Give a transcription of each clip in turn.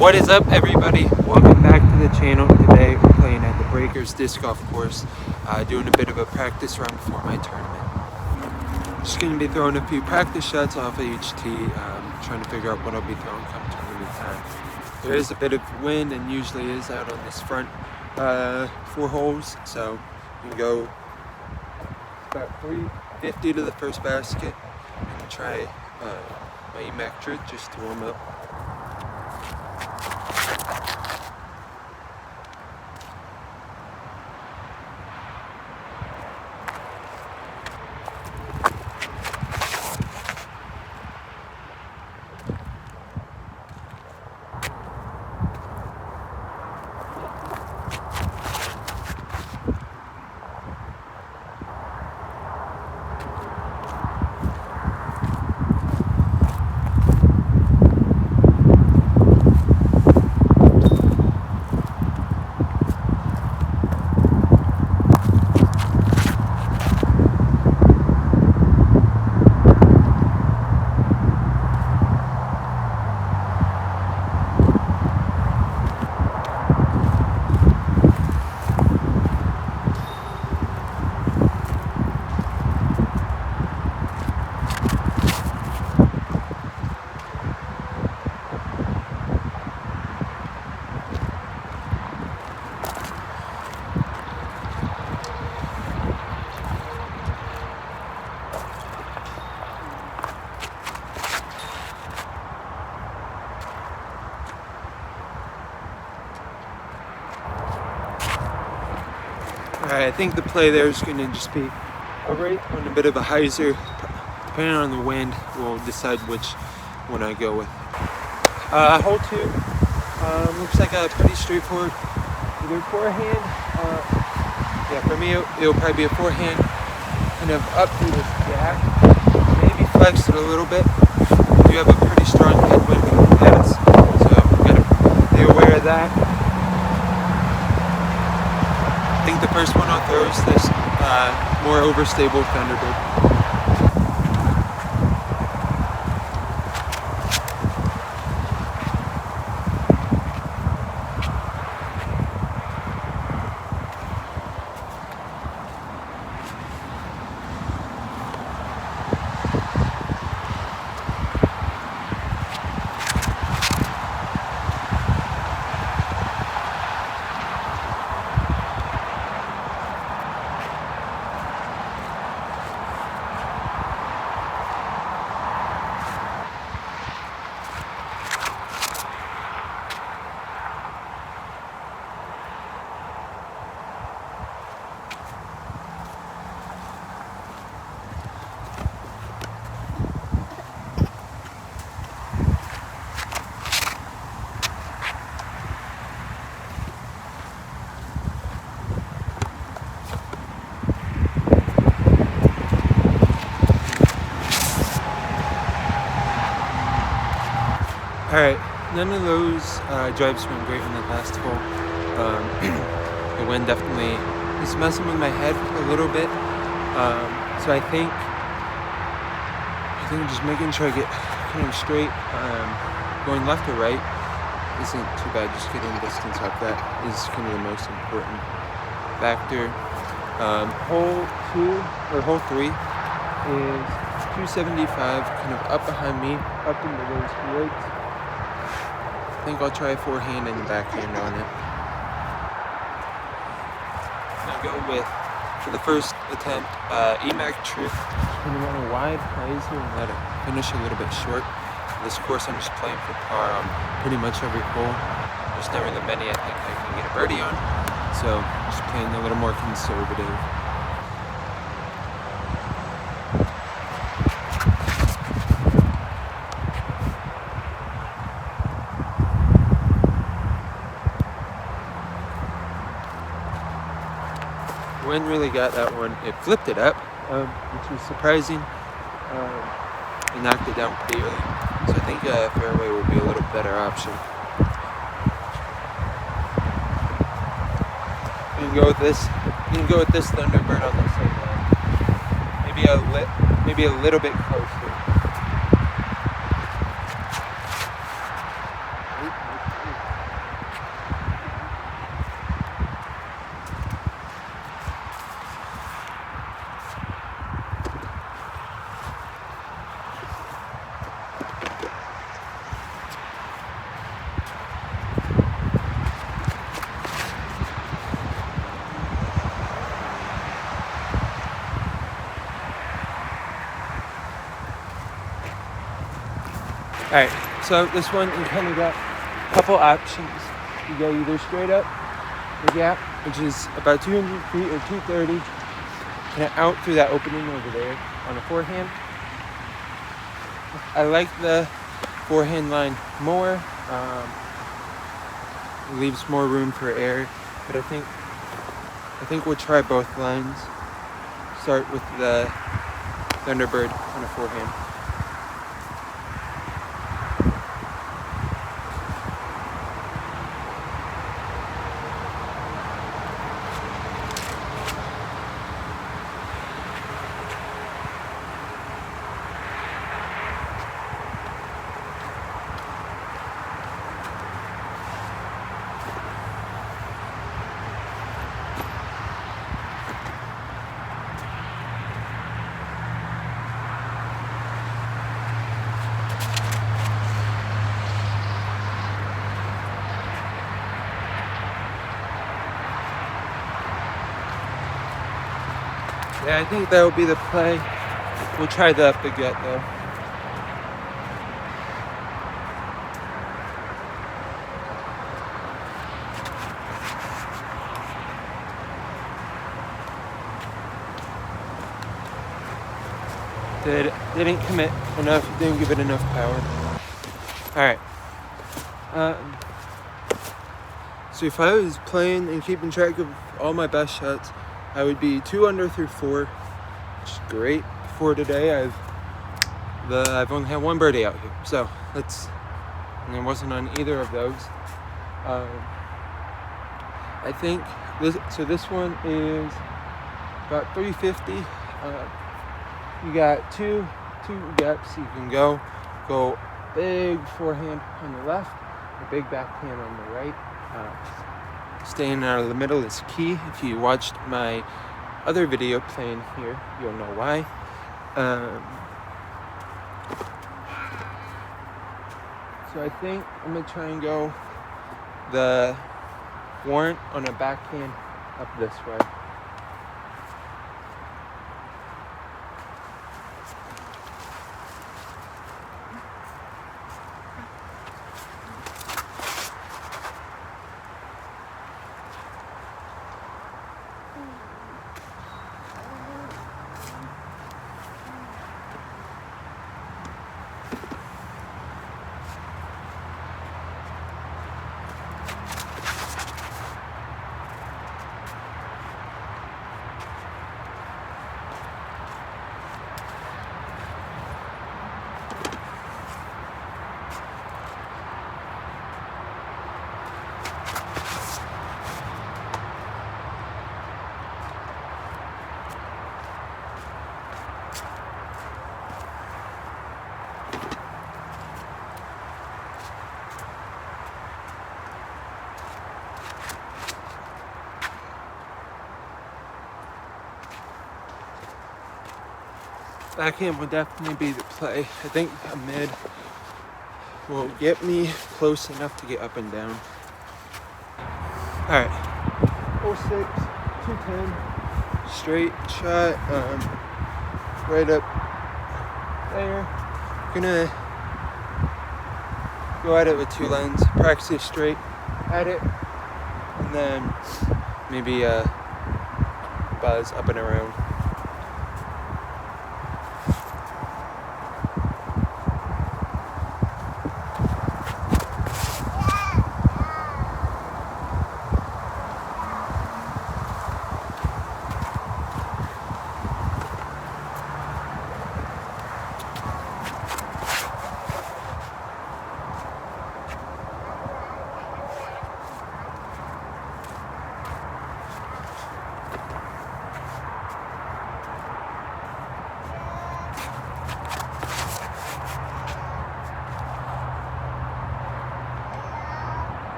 What is up, everybody? Welcome back to the channel. Today we're playing at the Breakers Disc Golf Course, doing a bit of a practice run for my tournament. Just going to be throwing a few practice shots off of each tee, trying to figure out what I'll be throwing come tournament time. There is a bit of wind, and usually is out on this front 4 holes, so you can go about 350 to the first basket and try my EMAC trick just to warm up. Alright, I think the play there is going to just be right on a bit of a hyzer. Depending on the wind, we'll decide which one I go with. Hole 2 looks like a pretty straightforward either forehand. Yeah, for me it'll probably be a forehand, kind of up through this gap, maybe flex it a little bit. You have a pretty strong headwind with the pads, so you gotta be aware of that. I think the first one I'll throw is this more overstable Thunderbird. Alright, none of those drives went great in the last hole. The wind definitely is messing with my head a little bit. So I think just making sure I get kind of straight, going left or right isn't too bad. Just getting distance up, that is kind of the most important factor. Hole 3 is 275, kind of up behind me, up into those woods. I think I'll try a forehand and backhand on it. I'll go with, for the first attempt, EMAC Truth. I'm going to run a wide hyzer and let it finish a little bit short. This course I'm just playing for par on pretty much every hole. There's never that many I think I can get a birdie on. So just playing a little more conservative. Wind really got that one. It flipped it up, which was surprising. It knocked it down pretty early, so I think fairway will be a little better option. You can go with this. You can go with this Thunderbird on the same line. Maybe a little bit closer. Alright, so this one you kind of got a couple options. You go either straight up the gap, which is about 200 feet or 230, kind of out through that opening over there on a forehand. I like the forehand line more. It leaves more room for air, but I think we'll try both lines. Start with the Thunderbird on a forehand. Yeah, I think that will be the play. We'll try the up the gut though. Didn't commit enough, didn't give it enough power. Alright. So if I was playing and keeping track of all my best shots, I would be 2 under through 4, which is great. For today, I've only had one birdie out here, so and it wasn't on either of those. I think this one is about 350. You got two gaps you can go big forehand on the left, a big backhand on the right. Staying out of the middle is key. If you watched my other video playing here, you'll know why. So I think I'm gonna try and go the Warrant on a backhand up this way. Backhand would definitely be the play. I think a mid will get me close enough to get up and down. Alright, 4-6, 210, straight shot, right up there. Gonna go at it with 2 lines, practice straight at it, and then maybe buzz up and around.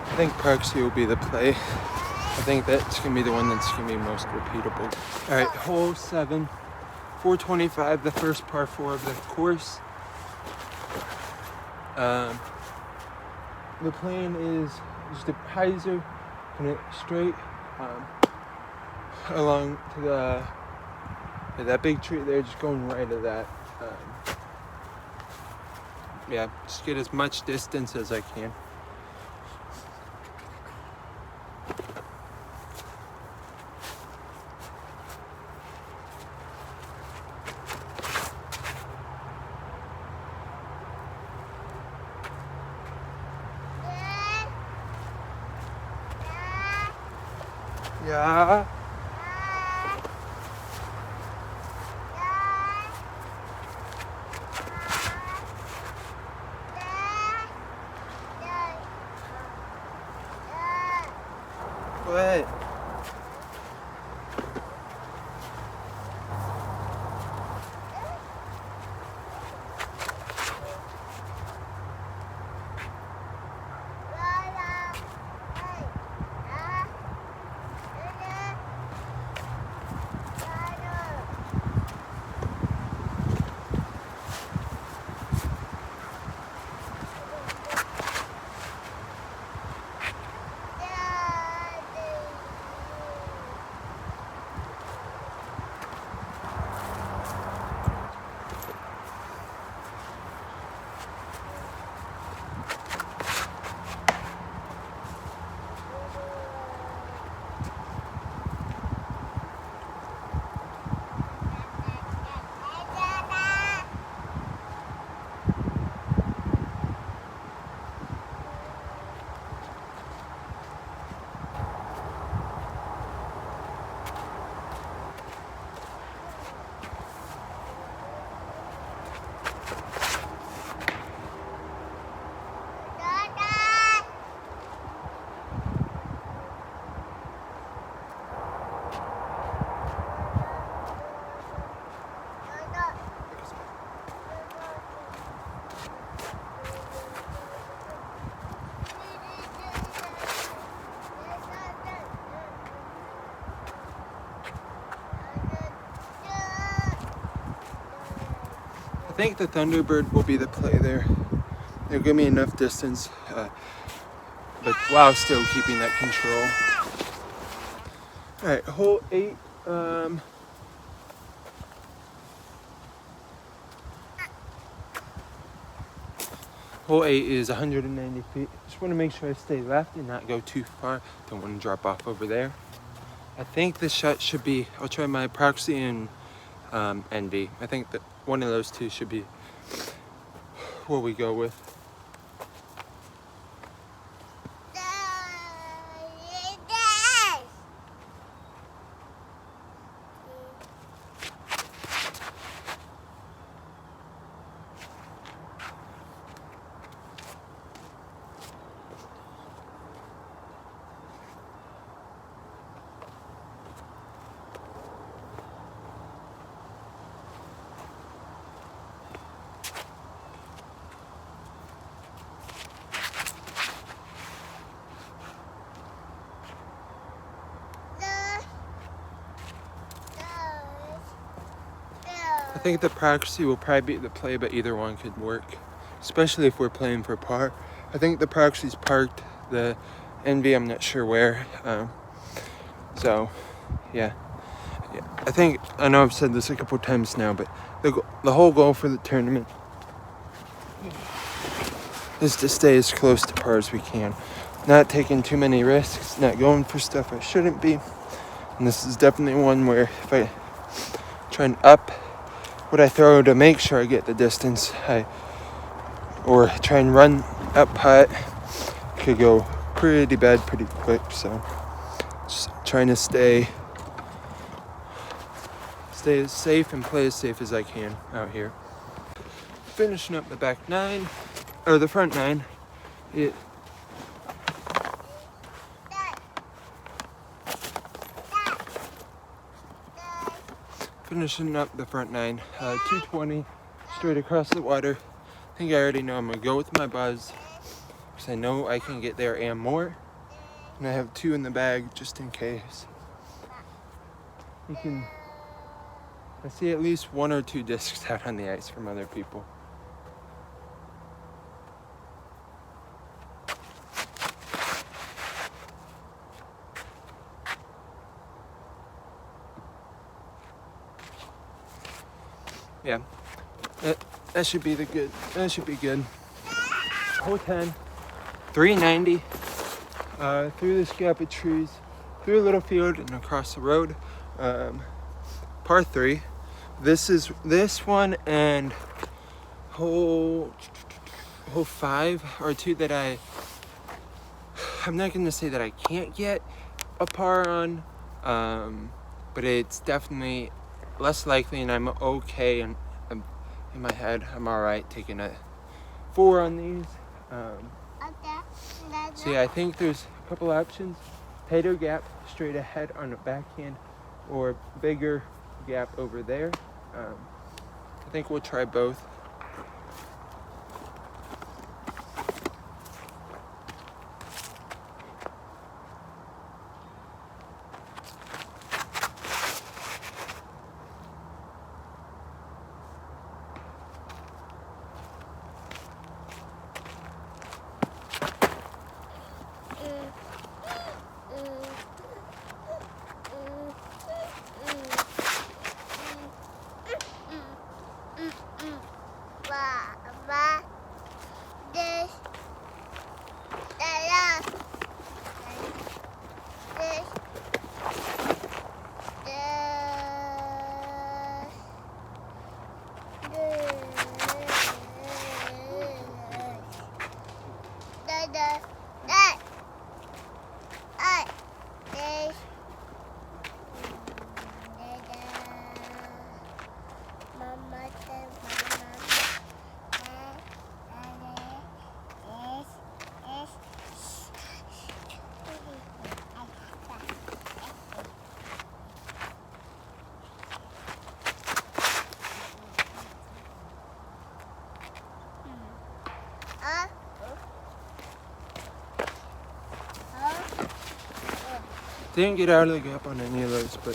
I think Parksy will be the play. I think that's going to be the one that's going to be most repeatable. Alright, hole 7. 425, the first par 4 of the course. The plan is just a hyzer, put it straight along to that big tree there, just going right at that. Yeah, just get as much distance as I can. Yeah. What? I think the Thunderbird will be the play there. It'll give me enough distance, but while still keeping that control. All right, hole 8. Hole 8 is 190 feet. Just want to make sure I stay left and not go too far. Don't want to drop off over there. I think this shot should be, I'll try my Proxy and Envy. I think that one of those two should be what we go with. I think the Proxy will probably be the play, but either one could work, especially if we're playing for par. I think the Proxy's parked. The Envy, I'm not sure where. So, yeah. I know I've said this a couple times now, but the whole goal for the tournament is to stay as close to par as we can. Not taking too many risks, not going for stuff I shouldn't be. And this is definitely one where if I try and up what I throw to make sure I get the distance, or try and run up putt, could go pretty bad pretty quick. So just trying to stay as safe and play as safe as I can out here. Finishing up the back 9, or the front 9. Finishing up the front 9, 220 straight across the water. I think I already know I'm gonna go with my Buzz because I know I can get there and more, and I have 2 in the bag just in case. I see at least 1 or 2 discs out on the ice from other people. Yeah, that should be good. That should be good. Hole 10, 390, through this gap of trees, through a little field and across the road. Par 3. This one and hole 5 are 2 that I'm not gonna say that I can't get a par on, but it's definitely less likely, and I'm okay, and in my head I'm all right taking a 4 on these. So yeah, I think there's a couple options: tighter gap straight ahead on a backhand, or bigger gap over there. I think we'll try both. Didn't get out of the gap on any of those, but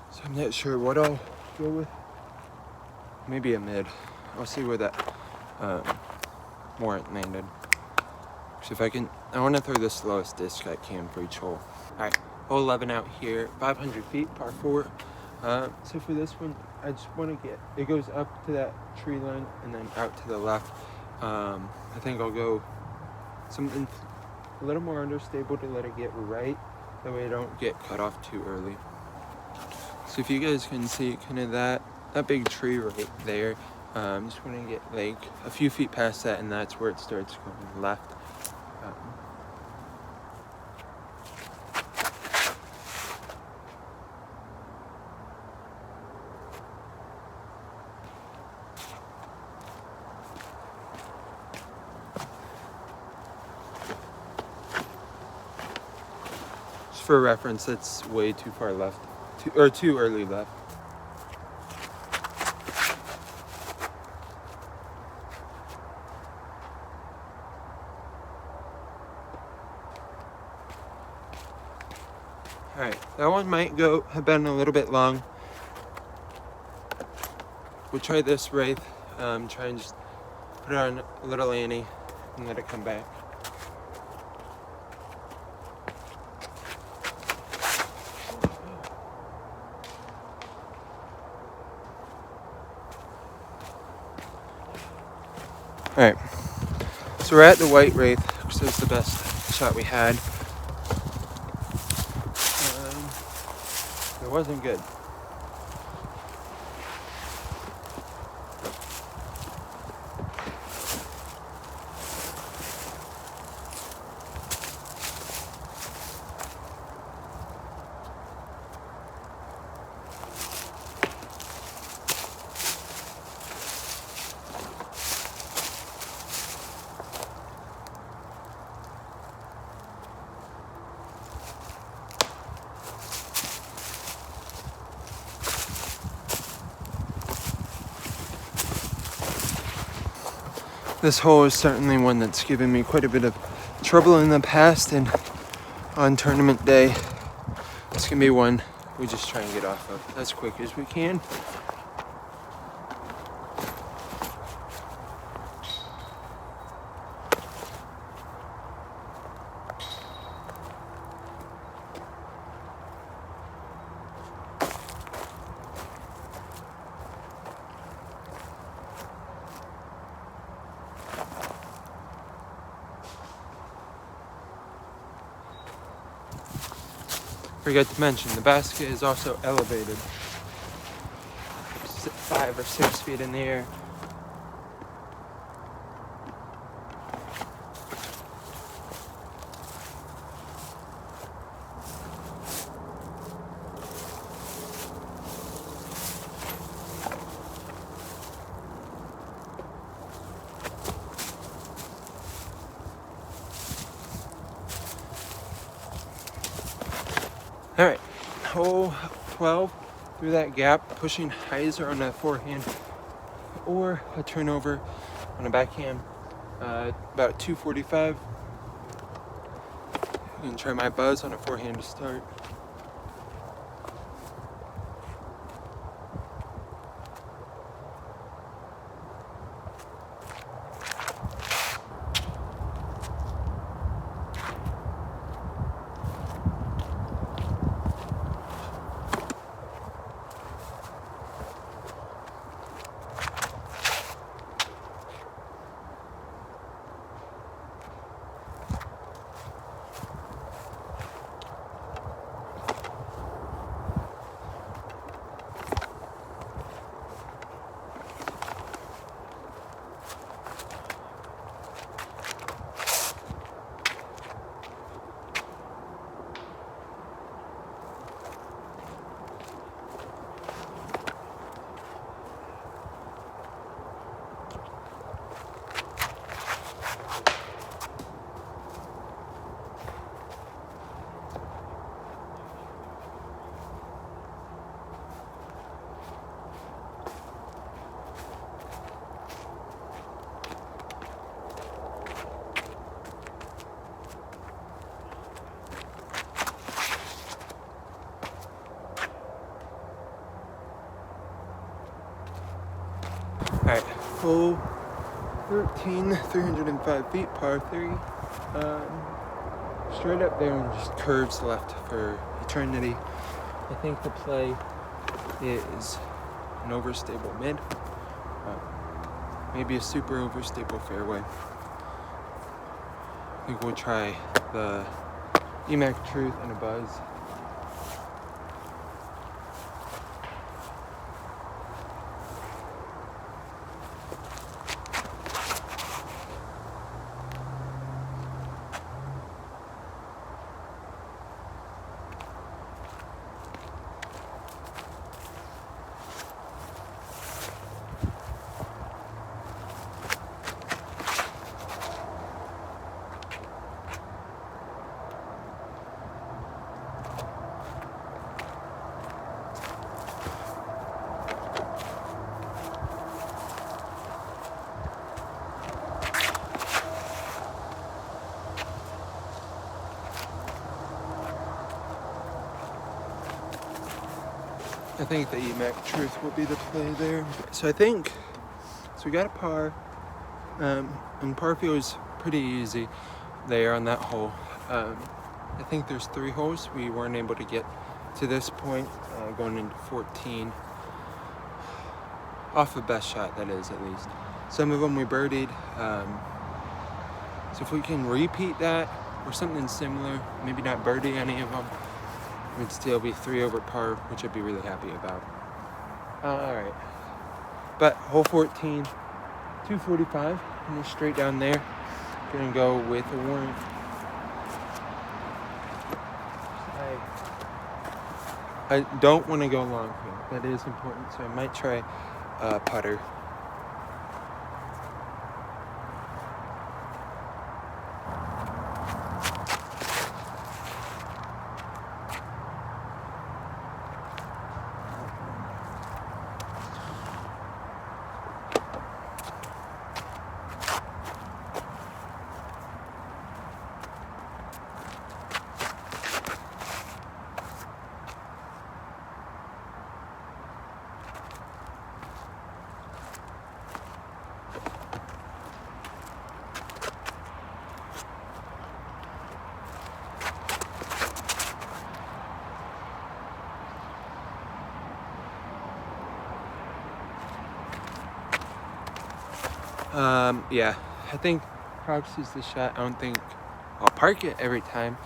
so I'm not sure what I'll go with. Maybe a mid. I'll see where that warrant landed. So if I want to throw the slowest disc I can for each hole. All right, hole 11 out here, 500 feet, par 4. So for this one, I just want to it goes up to that tree line and then out to the left. I think I'll go something a little more understable to let it get right. That way I don't get cut off too early. So if you guys can see kind of that big tree right there, just want to get like a few feet past that, and that's where it starts going left. For reference, that's way too far left, too early left. All right, that one might have been a little bit long. We'll try this Wraith. Try and just put it on a little Annie and let it come back. All right, so we're at the White Wraith, because that's the best shot we had. It wasn't good. This hole is certainly one that's given me quite a bit of trouble in the past, and on tournament day, it's gonna be one we just try and get off of as quick as we can. Forgot to mention, the basket is also elevated 5 or 6 feet in the air. All right, hole 12 through that gap, pushing hyzer on a forehand or a turnover on a backhand, about 245. I'm gonna try my buzz on a forehand to start. All right, hole 13, 305 feet, par 3. Straight up there and just curves left for eternity. I think the play is an overstable mid, maybe a super overstable fairway. I think we'll try the EMAC Truth and a buzz. I think the EMAC Truth will be the play there. So we got a par, and par feels pretty easy there on that hole. I think there's 3 holes. We weren't able to get to this point, going into 14. Off the best shot, that is, at least. Some of them we birdied. So if we can repeat that or something similar, maybe not birdie any of them, we'd still be 3 over par, which I'd be really happy about. All right, but hole 14, 245, and we're straight down there. Gonna go with a warrant. I don't want to go long here. That is important, so I might try putter. Yeah, I think practice is the shot. I don't think I'll park it every time,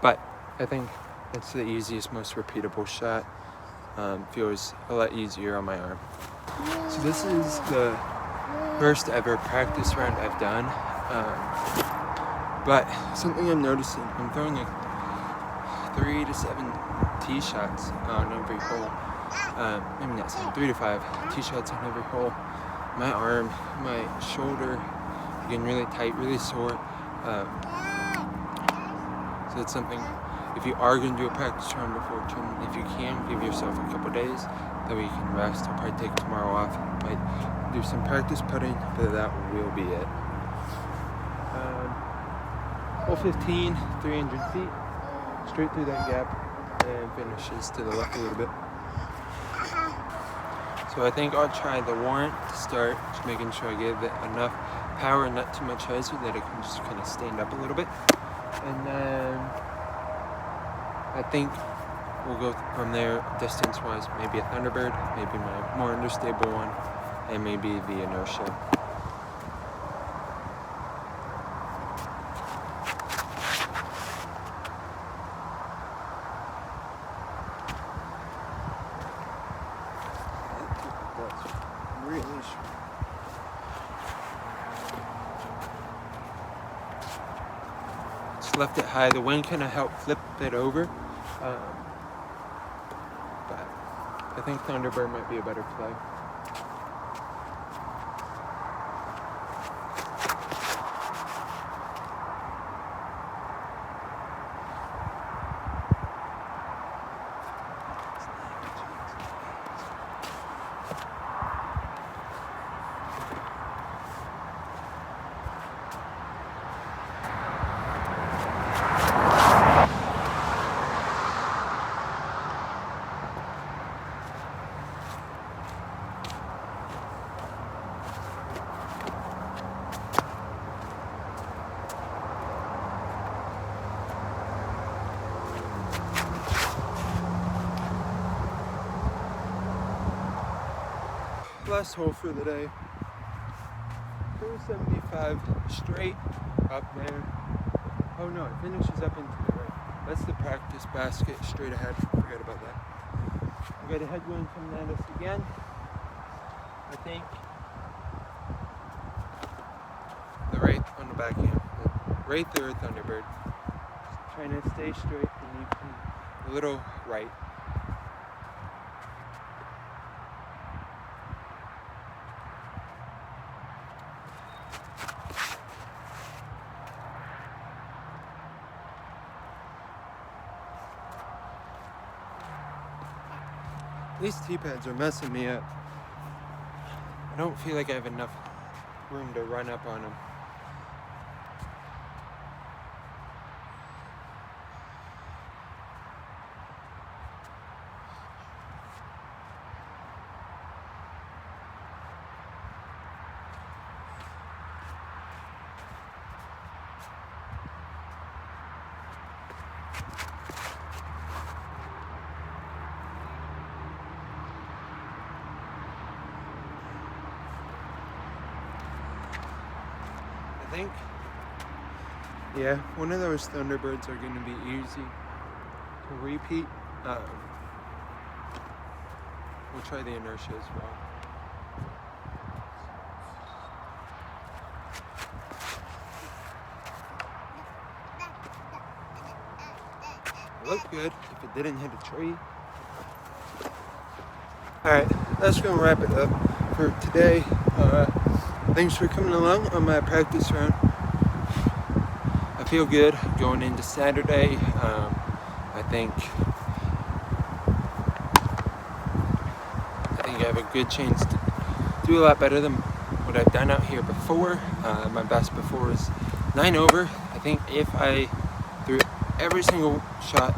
but I think it's the easiest, most repeatable shot. Feels a lot easier on my arm. So this is the first ever practice round I've done, but something I'm noticing, I'm throwing like 3 to 7 tee shots on every hole. Maybe not 7, 3 to 5 tee shots on every hole. My arm, my shoulder, getting really tight, really sore. So it's something, if you are going to do a practice round before a tournament, if you can, give yourself a couple days, that way you can rest. I'll probably take tomorrow off, might do some practice putting, but that will be it. Hole 15, 300 feet, straight through that gap, and finishes to the left a little bit. So I think I'll try the warrant to start, just making sure I give it enough power and not too much hyzer that it can just kind of stand up a little bit. And then I think we'll go from there distance-wise, maybe a Thunderbird, maybe my more understable one, and maybe the inertia. Just left it high. The wind kind of helped flip it over, but I think Thunderbird might be a better play. Last hole for the day. 475 straight up there. Oh no, it finishes up into the right. That's the practice basket straight ahead. Forget about that. We got a headwind coming at us again. I think the right on the backhand. Right there, Thunderbird. Just trying to stay straight and you can a little right. These tee pads are messing me up. I don't feel like I have enough room to run up on them. I think, yeah, one of those Thunderbirds are going to be easy to repeat. We'll try the inertia as well. It looked good if it didn't hit a tree. Alright, that's going to wrap it up for today. Thanks for coming along on my practice round. I feel good going into Saturday. I think I have a good chance to do a lot better than what I've done out here before. My best before was 9 over. I think if I threw every single shot,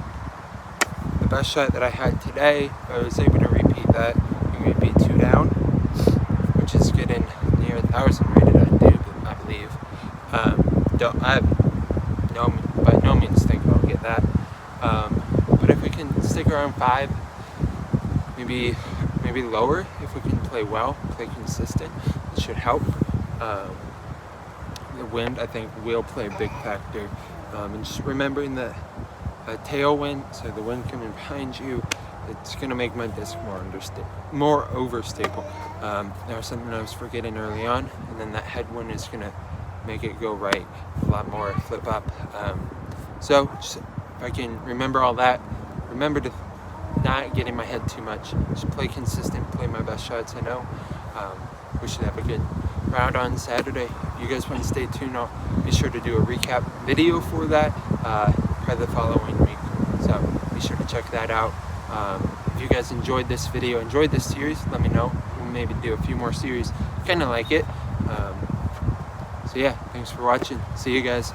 the best shot that I had today, if I was able to repeat that, it would be 2 down, which is getting near 1,000 rated, I believe. I by no means think I'll get that. But if we can stick around 5, maybe lower, if we can play well, play consistent, it should help. The wind, I think, will play a big factor. And just remembering that a tailwind, so the wind coming behind you, it's going to make my disc more overstable. That was something I was forgetting early on, and then that headwind is going to make it go right a lot more, flip up. So just, if I can remember all that, remember to not get in my head too much, just play consistent, play my best shots. I know we should have a good round on Saturday. If you guys want to stay tuned, I'll be sure to do a recap video for that probably the following week, so be sure to check that out. If you guys enjoyed this video, enjoyed this series, let me know. We'll maybe do a few more series, kind of like it. So yeah, thanks for watching. See you guys.